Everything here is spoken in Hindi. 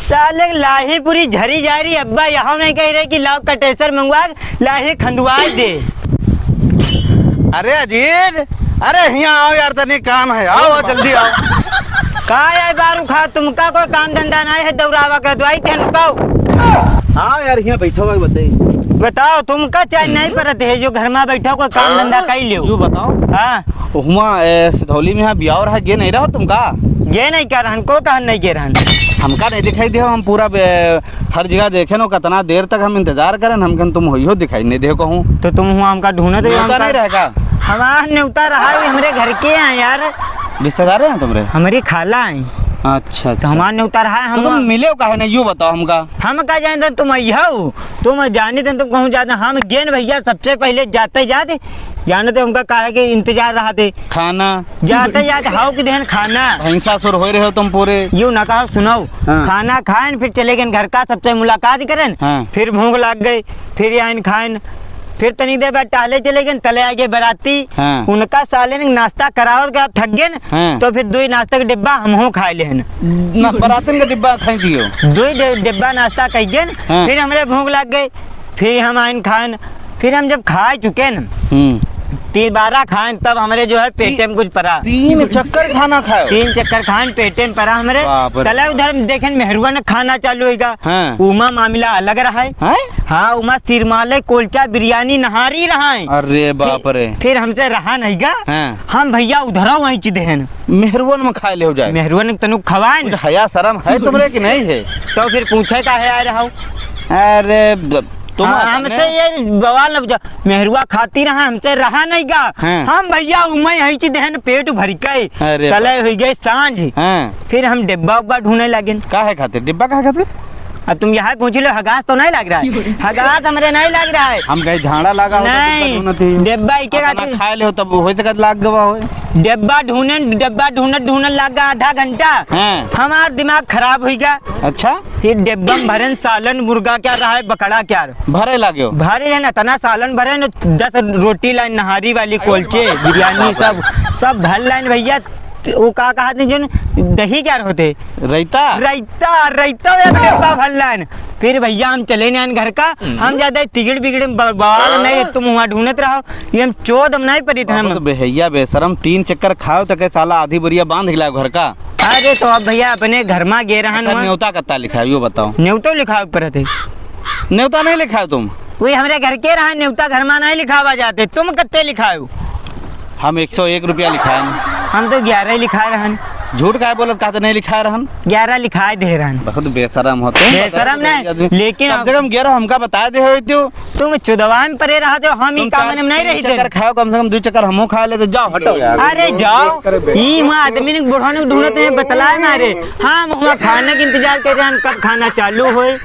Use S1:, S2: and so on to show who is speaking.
S1: साले लाही पूरी झरी जा रही। अब्बा यहाँ नहीं कह रहे कि लाओ कटेसर मंगवा लाही खंदवा दे।
S2: अरे अजीत, अरे यहाँ आओ यार, तनी काम है, आओ जल्दी आओ।
S1: कहा है बारू खा, तुमका कोई काम धंधा नहीं है, दौड़ावा कर दवाई क्या नुकाओ।
S2: हाँ यार, यहाँ बैठो भाई, बताइए।
S1: बताओ तुमका चाय नहीं परत है, जो घर में बैठो कोई काम धंधा कर लियो।
S2: यू बताओ।
S1: हाँ
S2: हुआ सिधौली में यहाँ ब्याह रहा, गे नहीं रहो तुमका?
S1: ये नहीं कर रहन को कहन नहीं गे रहन।
S2: हमका नहीं दिखाई दे, हम पूरा हर जगह देखे नो, कितना देर तक हम इंतजार करें, हमकन तुम हो दिखाई नहीं दे कहूँ।
S1: तो तुम हुआ हमका ढूंढे तो
S2: न्योता नहीं रहेगा?
S1: हमारा न्योता रहा है, हमरे घर के हैं यार,
S2: रिश्तेदार हैं तुमरे?
S1: हमारी खाला है।
S2: अच्छा
S1: तो हमारा न्योता रहा है।
S2: तो तुम मिले काहे नहीं, यू बताओ हमका।
S1: हम का जानते तुम अहो, तुम जाने थे तुम कहूँ जाते, हम गेन भैया सबसे पहले जाते जानते हमका काहे के इंतजार रहा थे।
S2: खाना
S1: जाते हाउ की देन खाना
S2: भैंसा सुर हो रहे हो तुम पूरे।
S1: यूँ ना कहो, सुनो।
S2: हाँ।
S1: खाना खाएं, फिर चले गए घर का सबसे मुलाकात करें।
S2: हाँ।
S1: फिर भूख लग गई, फिर आइन खाएं, फिर तनी देर बाद टहले चले गए, तले आगे बराती।
S2: हाँ।
S1: उनका साले ने नाश्ता कराओ के थक गए।
S2: हाँ।
S1: तो फिर दो नाश्ता का डिब्बा हम खाए ले
S2: ना बरातन का डिब्बा खाई जियो,
S1: दो डिब्बा नाश्ता कहिए।
S2: हाँ।
S1: फिर हमारे भूख लग गई, फिर हम आइन खाएं। फिर हम जब खा चुके न 12 खाएं, तब हमारे जो है पेटे में कुछ पड़ा।
S2: 3 चक्कर खाना खाओ?
S1: 3 चक्कर खान पेटे में पड़ा हमारे।
S2: बाप रे।
S1: तले उधर देखें मेहरुआ ने खाना चालू होगा।
S2: हाँ।
S1: उमा मामला अलग रहा है।
S2: हैं?
S1: हाँ, उमा सिरमाले कोलचा बिरयानी नहारी रहा है।
S2: अरे बाप रे।
S1: फिर हमसे रहा नहीं गा।
S2: हाँ।
S1: हम भैया उधर वहीं चिदे हैं,
S2: मेहरवन में खाए ले हो जाए।
S1: मेहरुआ ने तनु खवाए
S2: कुछ हया शर्म है तुमरे कि नहीं है?
S1: तो फिर पूछे का है आ रहा हूँ।
S2: अरे तुम
S1: हमसे ये बवाल मेहरुआ खाती रहा, हमसे रहा नहीं गा।
S2: हाँ।
S1: हम भैया उमय यहीं चिदे हैं, पेट भर गए,
S2: अरे
S1: तले हो गए सांझ।
S2: हाँ।
S1: फिर हम डिब्बा उब्बा ढूंढने लगे।
S2: का है खाते डिब्बा का खाते?
S1: अब तुम यहाँ पूछ लो, हगास तो नहीं लग रहा है? हगास हमरे नहीं लग रहा है।
S2: हम कहीं झाड़ा लगा हो
S1: नहीं, डिब्बा के
S2: खाए ले हो तब हो तक लाग गवा हो।
S1: डिब्बा ढूंढने लग गया आधा घंटा।
S2: हाँ।
S1: हमारा दिमाग खराब हो गया।
S2: अच्छा,
S1: फिर डिब्बा में भरन सालन मुर्गा क्या रहा है, बकड़ा क्या
S2: भरे लागे हो?
S1: भरे है ना, तना सालन भरे न, 10 रोटी लाइन नहारी वाली कोलचे बिरयानी सब भर लाइन भैया। वो का कहा थे जो दही क्या होते, रायता डिब्बा भर लाइन। फिर भैया हम चले नहीं घर का, हम ज्यादा टिकट बिगड़ बवाल नहीं, तुम वहाँ ढूंढते रहो, ये हम चोद हम नहीं पड़ी थे।
S2: तो भैया बेशरम 3 चक्कर खाओ तो के साला आधी बुरिया बांध हिलाओ घर का।
S1: अरे तो अब भैया अपने घर में गे रहा।
S2: अच्छा, न्योता कत्ता लिखा है यो बताओ?
S1: न्योता लिखा पर थे?
S2: न्योता नहीं लिखा है तुम?
S1: वही हमारे घर के रहा, न्योता घर में नहीं लिखावा जाते। तुम कत्ते लिखाओ?
S2: हम 101 रुपया लिखा है।
S1: हम तो 11 लिखाए रहन।
S2: झूठ का बोलत का तो नहीं लिखा रहन?
S1: 11 लिखाए दे रहन।
S2: बहुत बेशरम हो तुम।
S1: बेशरम नहीं, लेकिन
S2: कम से कम 11 हमका बता दे हो तो।
S1: तुम चुदवा में परे रहा थे, हम ही काम में नहीं रही थे।
S2: चक्कर खाओ, कम से कम 2 चक्कर हमो खा ले तो जाओ हटो यार।
S1: अरे जाओ, ई वहाँ आदमी ने बुढ़ाने ढूंढते हैं, बतलाए ना रे। हाँ, वहाँ खाने का इंतजार कर रहे हैं, कब खाना चालू होए।